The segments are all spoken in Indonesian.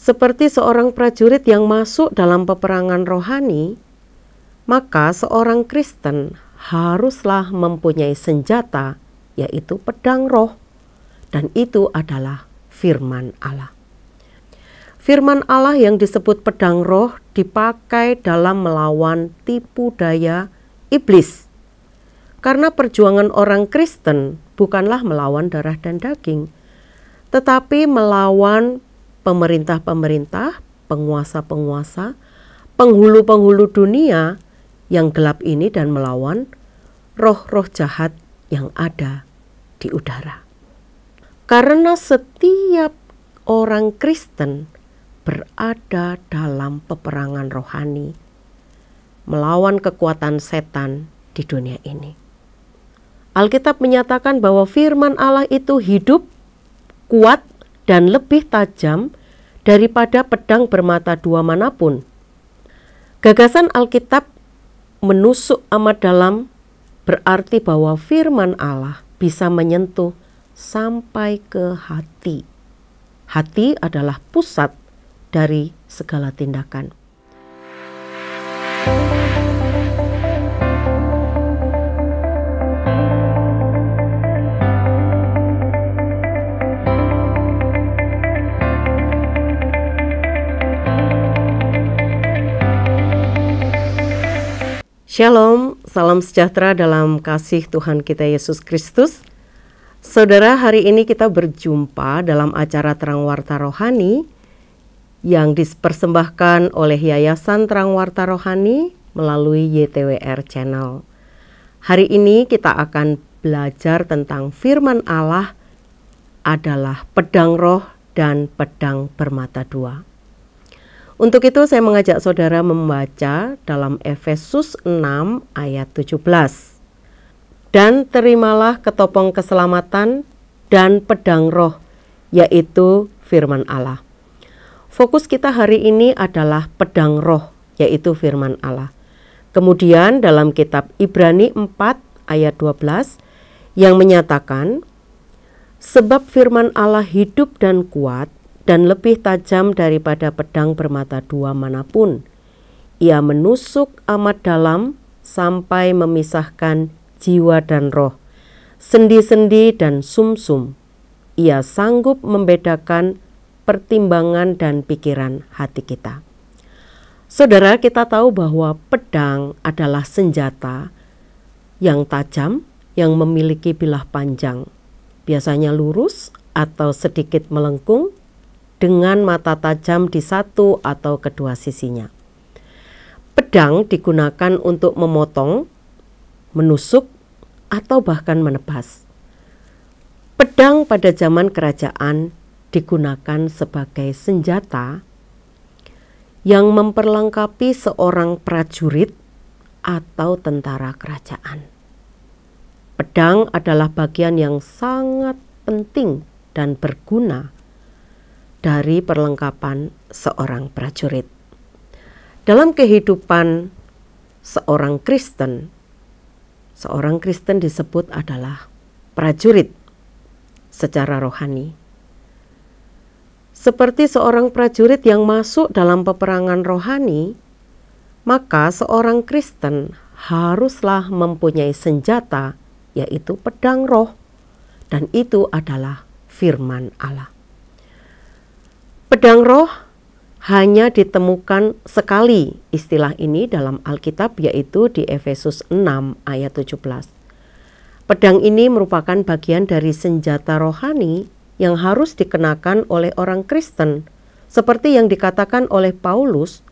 Seperti seorang prajurit yang masuk dalam peperangan rohani, maka seorang Kristen haruslah mempunyai senjata, yaitu pedang roh, dan itu adalah firman Allah. Firman Allah yang disebut pedang roh dipakai dalam melawan tipu daya iblis. Karena perjuangan orang Kristen bukanlah melawan darah dan daging, tetapi melawan pemerintah-pemerintah, penguasa-penguasa, penghulu-penghulu dunia yang gelap ini dan melawan roh-roh jahat yang ada di udara. Karena setiap orang Kristen berada dalam peperangan rohani melawan kekuatan setan di dunia ini. Alkitab menyatakan bahwa firman Allah itu hidup, kuat, dan lebih tajam daripada pedang bermata dua manapun. Gagasan Alkitab menusuk amat dalam berarti bahwa firman Allah bisa menyentuh sampai ke hati. Hati adalah pusat dari segala tindakan. Shalom, salam sejahtera dalam kasih Tuhan kita Yesus Kristus. Saudara, hari ini kita berjumpa dalam acara Terang Warta Rohani yang dipersembahkan oleh Yayasan Terang Warta Rohani melalui YTWR Channel. Hari ini kita akan belajar tentang firman Allah adalah pedang roh dan pedang bermata dua. Untuk itu saya mengajak saudara membaca dalam Efesus 6 ayat 17. Dan terimalah ketopong keselamatan dan pedang roh, yaitu firman Allah. Fokus kita hari ini adalah pedang roh, yaitu firman Allah. Kemudian dalam kitab Ibrani 4 ayat 12 yang menyatakan, sebab firman Allah hidup dan kuat, dan lebih tajam daripada pedang bermata dua manapun. Ia menusuk amat dalam sampai memisahkan jiwa dan roh, sendi-sendi dan sumsum. Ia sanggup membedakan pertimbangan dan pikiran hati kita. Saudara, kita tahu bahwa pedang adalah senjata yang tajam yang memiliki bilah panjang, biasanya lurus atau sedikit melengkung, dengan mata tajam di satu atau kedua sisinya. Pedang digunakan untuk memotong, menusuk, atau bahkan menebas. Pedang pada zaman kerajaan digunakan sebagai senjata yang memperlengkapi seorang prajurit atau tentara kerajaan. Pedang adalah bagian yang sangat penting dan berguna dari perlengkapan seorang prajurit. Dalam kehidupan seorang Kristen disebut adalah prajurit secara rohani. Seperti seorang prajurit yang masuk dalam peperangan rohani, maka seorang Kristen haruslah mempunyai senjata, yaitu pedang roh, dan itu adalah firman Allah. Pedang roh hanya ditemukan sekali istilah ini dalam Alkitab, yaitu di Efesus 6 ayat 17. Pedang ini merupakan bagian dari senjata rohani yang harus dikenakan oleh orang Kristen, seperti yang dikatakan oleh Paulus,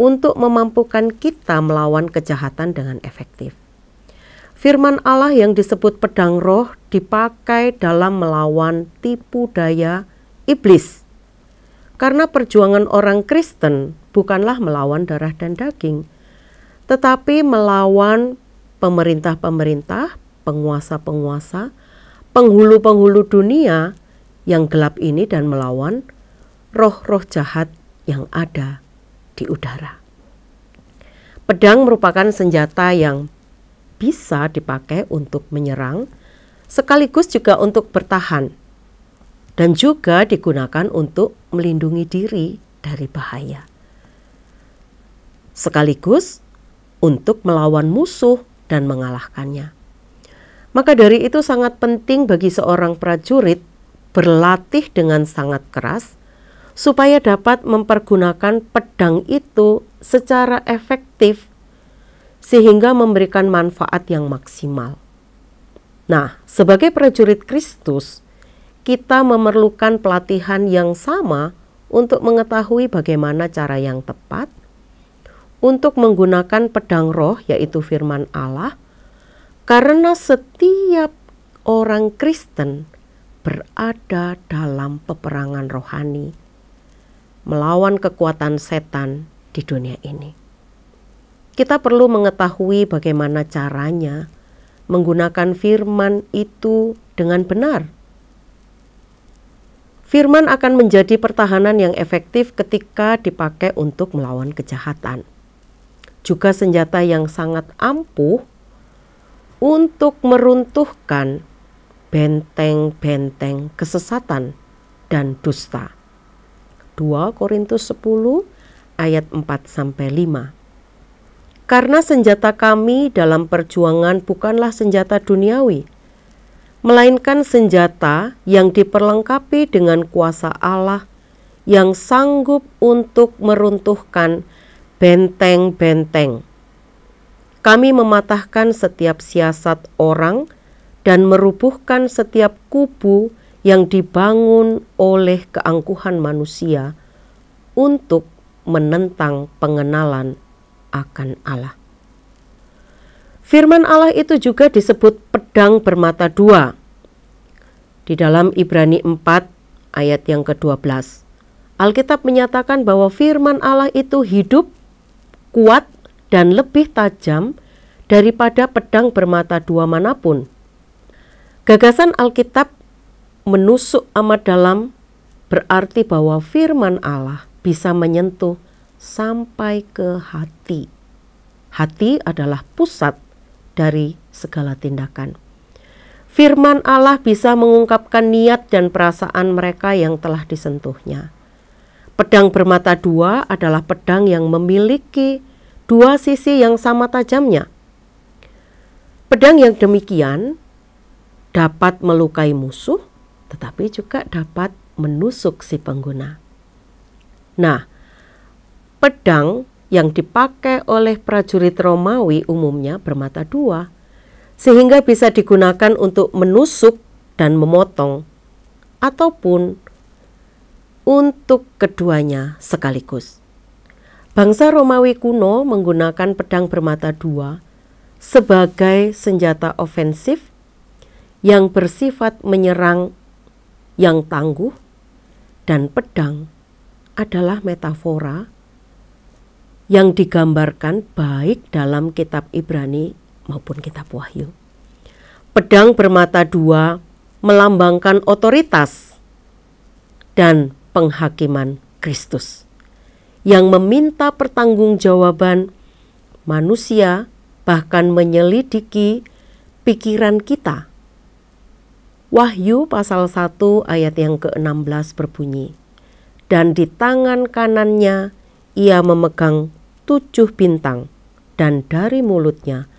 untuk memampukan kita melawan kejahatan dengan efektif. Firman Allah yang disebut pedang roh dipakai dalam melawan tipu daya iblis. Karena perjuangan orang Kristen bukanlah melawan darah dan daging, tetapi melawan pemerintah-pemerintah, penguasa-penguasa, penghulu-penghulu dunia yang gelap ini dan melawan roh-roh jahat yang ada di udara. Pedang merupakan senjata yang bisa dipakai untuk menyerang, sekaligus juga untuk bertahan, dan juga digunakan untuk melindungi diri dari bahaya. Sekaligus untuk melawan musuh dan mengalahkannya. Maka dari itu sangat penting bagi seorang prajurit berlatih dengan sangat keras supaya dapat mempergunakan pedang itu secara efektif sehingga memberikan manfaat yang maksimal. Nah, sebagai prajurit Kristus, kita memerlukan pelatihan yang sama untuk mengetahui bagaimana cara yang tepat untuk menggunakan pedang roh, yaitu firman Allah, karena setiap orang Kristen berada dalam peperangan rohani melawan kekuatan setan di dunia ini. Kita perlu mengetahui bagaimana caranya menggunakan firman itu dengan benar. Firman akan menjadi pertahanan yang efektif ketika dipakai untuk melawan kejahatan. Juga senjata yang sangat ampuh untuk meruntuhkan benteng-benteng kesesatan dan dusta. 2 Korintus 10 ayat 4-5. Karena senjata kami dalam perjuangan bukanlah senjata duniawi, melainkan senjata yang diperlengkapi dengan kuasa Allah yang sanggup untuk meruntuhkan benteng-benteng. Kami mematahkan setiap siasat orang dan merubuhkan setiap kubu yang dibangun oleh keangkuhan manusia untuk menentang pengenalan akan Allah. Firman Allah itu juga disebut pedang bermata dua. Di dalam Ibrani 4 ayat yang ke-12, Alkitab menyatakan bahwa firman Allah itu hidup, kuat, dan lebih tajam daripada pedang bermata dua manapun. Gagasan Alkitab menusuk amat dalam berarti bahwa firman Allah bisa menyentuh sampai ke hati. Hati adalah pusat dari segala tindakan. Firman Allah bisa mengungkapkan niat dan perasaan mereka yang telah disentuhnya. Pedang bermata dua adalah pedang yang memiliki dua sisi yang sama tajamnya. Pedang yang demikian dapat melukai musuh, tetapi juga dapat menusuk si pengguna. Nah, pedang yang dipakai oleh prajurit Romawi umumnya bermata dua, sehingga bisa digunakan untuk menusuk dan memotong, ataupun untuk keduanya sekaligus. Bangsa Romawi kuno menggunakan pedang bermata dua sebagai senjata ofensif yang bersifat menyerang yang tangguh, dan pedang adalah metafora yang digambarkan baik dalam kitab Ibrani maupun kitab Wahyu. Pedang bermata dua melambangkan otoritas dan penghakiman Kristus yang meminta pertanggungjawaban manusia, bahkan menyelidiki pikiran kita. Wahyu pasal 1 ayat yang ke-16 berbunyi, dan di tangan kanannya ia memegang 7 bintang, dan dari mulutnya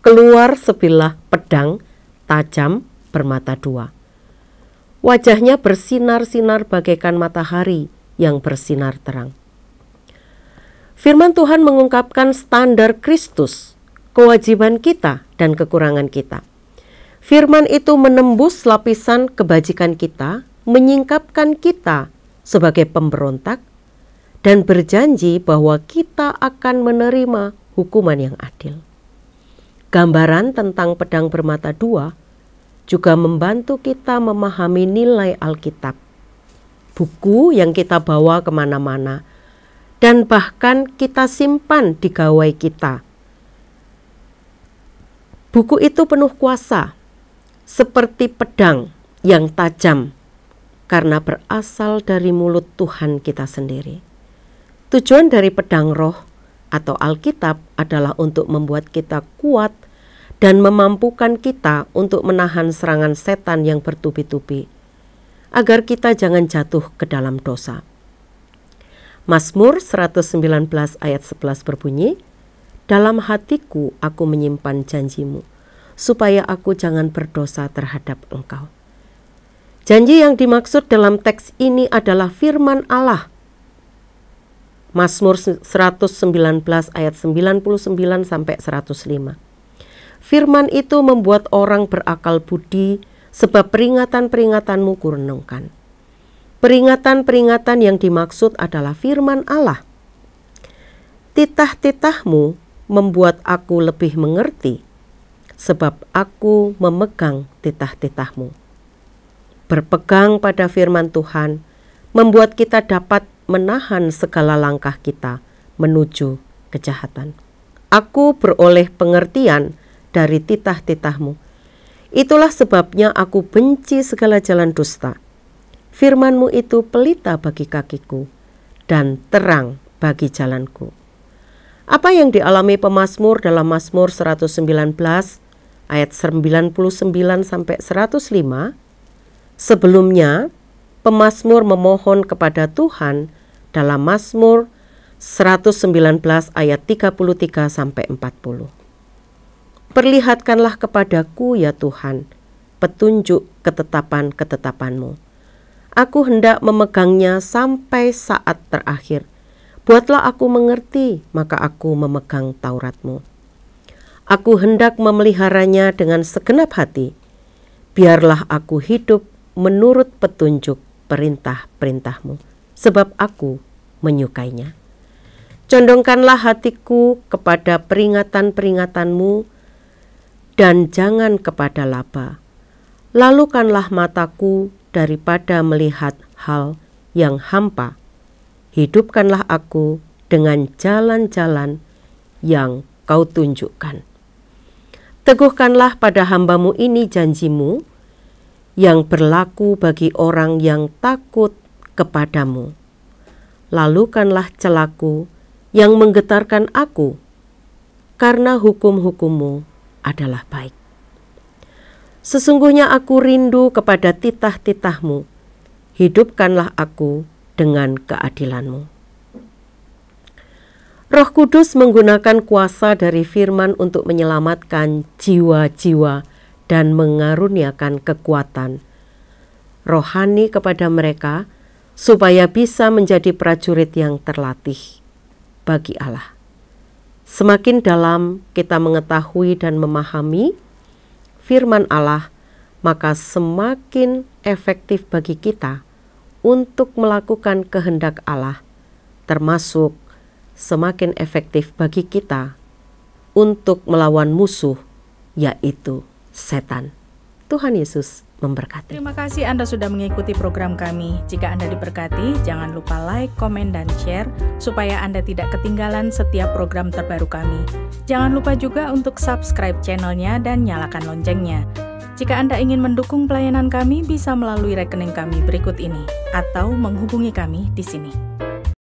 keluar sebilah pedang tajam bermata dua. Wajahnya bersinar-sinar bagaikan matahari yang bersinar terang. Firman Tuhan mengungkapkan standar Kristus, kewajiban kita dan kekurangan kita. Firman itu menembus lapisan kebajikan kita, menyingkapkan kita sebagai pemberontak, dan berjanji bahwa kita akan menerima hukuman yang adil. Gambaran tentang pedang bermata dua juga membantu kita memahami nilai Alkitab, buku yang kita bawa kemana-mana, dan bahkan kita simpan di gawai kita. Buku itu penuh kuasa, seperti pedang yang tajam, karena berasal dari mulut Tuhan kita sendiri. Tujuan dari pedang roh atau Alkitab adalah untuk membuat kita kuat dan memampukan kita untuk menahan serangan setan yang bertubi-tubi, agar kita jangan jatuh ke dalam dosa. Mazmur 119 ayat 11 berbunyi, dalam hatiku aku menyimpan janjimu, supaya aku jangan berdosa terhadap Engkau. Janji yang dimaksud dalam teks ini adalah firman Allah. Mazmur 119 ayat 99 sampai 105. Firman itu membuat orang berakal budi, sebab peringatan-peringatanmu kurenungkan. Peringatan-peringatan yang dimaksud adalah firman Allah. Titah-titahmu membuat aku lebih mengerti, sebab aku memegang titah-titahmu. Berpegang pada firman Tuhan membuat kita dapat menahan segala langkah kita menuju kejahatan. Aku beroleh pengertian dari titah-titahmu. Itulah sebabnya aku benci segala jalan dusta. Firman-Mu itu pelita bagi kakiku dan terang bagi jalanku. Apa yang dialami pemazmur dalam Mazmur 119 ayat 99 sampai 105? Sebelumnya, pemazmur memohon kepada Tuhan dalam Mazmur 119 ayat 33 sampai 40. Perlihatkanlah kepadaku ya Tuhan, petunjuk ketetapan-ketetapan-Mu. Aku hendak memegangnya sampai saat terakhir. Buatlah aku mengerti, maka aku memegang Taurat-Mu. Aku hendak memeliharanya dengan segenap hati. Biarlah aku hidup menurut petunjuk perintah-perintah-Mu, sebab aku menyukainya. Condongkanlah hatiku kepada peringatan-peringatan-Mu, dan jangan kepada laba. Lalukanlah mataku daripada melihat hal yang hampa. Hidupkanlah aku dengan jalan-jalan yang Kau tunjukkan. Teguhkanlah pada hamba-Mu ini janji-Mu yang berlaku bagi orang yang takut kepadamu. Lalukanlah celaku yang menggetarkan aku, karena hukum-hukum-Mu adalah baik. Sesungguhnya aku rindu kepada titah-titah-Mu. Hidupkanlah aku dengan keadilan-Mu. Roh Kudus menggunakan kuasa dari firman untuk menyelamatkan jiwa-jiwa dan mengaruniakan kekuatan rohani kepada mereka supaya bisa menjadi prajurit yang terlatih bagi Allah. Semakin dalam kita mengetahui dan memahami firman Allah, maka semakin efektif bagi kita untuk melakukan kehendak Allah, termasuk semakin efektif bagi kita untuk melawan musuh, yaitu setan. Tuhan Yesus memberkati. Terima kasih Anda sudah mengikuti program kami. Jika Anda diberkati, jangan lupa like, komen, dan share supaya Anda tidak ketinggalan setiap program terbaru kami. Jangan lupa juga untuk subscribe channelnya dan nyalakan loncengnya. Jika Anda ingin mendukung pelayanan kami, bisa melalui rekening kami berikut ini atau menghubungi kami di sini.